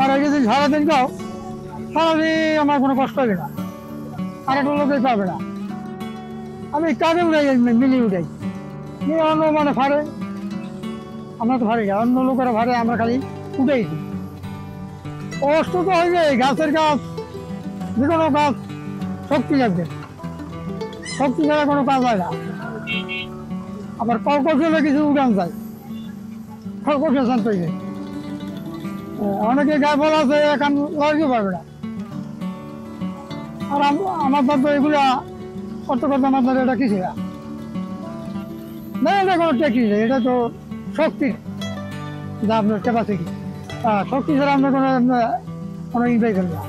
আমার এই যদি সারাদিন যাও সারাদিন আমার কোনো কষ্ট হবে না, আর একটা লোকেই পাবে না। আমি কাজে উড়াই, মিলিয়ে উঠাই, নিয়ে অন্য মানে ফাড়ে, আমরা তো ফাড়ি না, অন্য লোকেরা ফাড়ে, আমরা খালি উঠেই দিই। কষ্ট তো হয়ে যায়, গাছের গাছ, যে কোনো গাছ শক্তি লাগবে, শক্তি ছাড়া কোনো কাজ হয় না। আবার কর্কশ হলে কিছু উড়ান যায়, খরকশ শান্ত হয়ে যায়। অনেকে গায়ে ফল আছে, এখন লড়তে পারবে না। আর আমার তো এগুলা করতে করতে আমার এটা কিছু না, এটা কোনো টেকনিক নেই, এটা তো শক্তি, যা আপনার ক্যাপাসিটি। শক্তি ছাড়া আমরা কোনো ইনভাই করি না।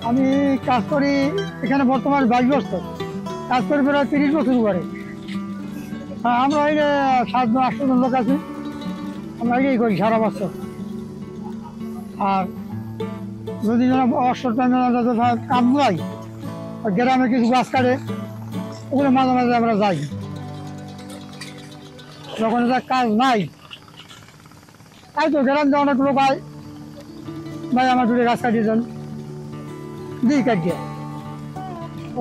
আমি কাজ করি এখানে বর্তমান 22 বছর, কাজ করি প্রায় 30 বছর উপরে। আমরা এই যে 7-8 জন লোক আছি, আমরা এই করি সারা বছর। আর যদি অবসর টাইমে কাম নাই, গ্রামে কিছু গাছ কাটে, ওগুলো মাঝে মাঝে আমরা যাই। যখন এটা কাজ নাই, তাই তো গ্রাম যে অনেক লোক হয়, ভাই আমার দুটো গাছ কাটিয়ে দেন, দিই কাটিয়ে।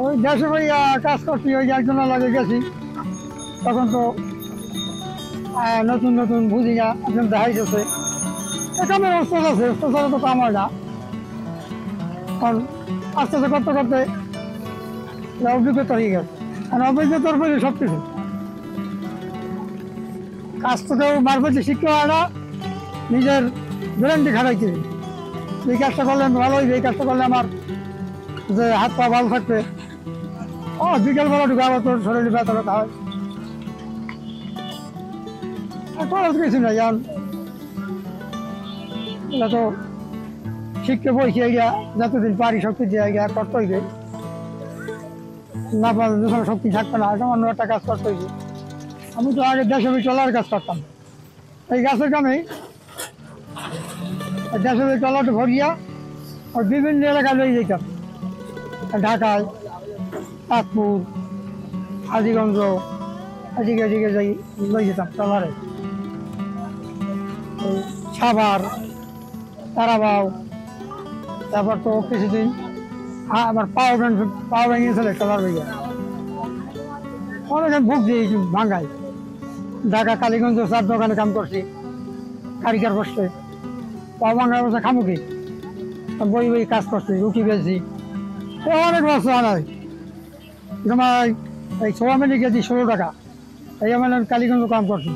ওই দেশে ভাই কাজ করছি, ওই একজন লাগে গেছি, তখন তো নতুন নতুন বুঝি না, একজন দেখাইতেছে কামের ওস্তাদ আছে, ওস্তাদ ছাড়া তো কাম হয় না। কারণ আস্তে আস্তে করতে করতে অভিজ্ঞতা হয়ে গেছে, আর অভিজ্ঞতার পরে সব কিছু। কাজ তো কেউ মারফতে শিখতে হয় না, নিজের ব্রেনটি খাটাইতে। এই কাজটা করলে আমি ভালো হইবে, এই কাজটা করলে আমার যে হাত পা ভালো থাকবে। বিকেলবেলা ঢুকে আবার তোর শরীরে ব্যথা ব্যথা হয়, করার কিছু নাই। কারণ এটা তো শিখতে বইছি, এইটা যতদিন পারি শক্তি দিয়ে করতে হইবে, না পারলে যখন শক্তি থাকবে না, এটা অন্য একটা কাজ করতে হইবে। আমি তো আগে দেশে চলার কাজ করতাম, এই গাছের কামেই দেশে চলাটা ভরিয়া আর বিভিন্ন এলাকায় লই যেতাম। ঢাকায়, চাঁদপুর, হাজিগঞ্জ, এদিকে এদিকে যাই লই যেতাম ট্রলারে। সাভার, তারাবাও, তারপর তো কিছুদিন আবার পাওয়া ভেঙেছিল ট্রলার ভেঙে, অনেক ভোগ দিয়েছি ভাঙ্গাই। ঢাকা কালীগঞ্জ চার দোকানে কাম করছি, কারিগর বসছে, পাওয়া ভাঙ্গার বসে খামুকি বই বই কাজ করছি, রুটি বেছি, অনেক বছর আনাই। তোমার এই সোয়া মিলে গেছি 16 টাকা, এই আমার কালীগঞ্জ কাম করছি।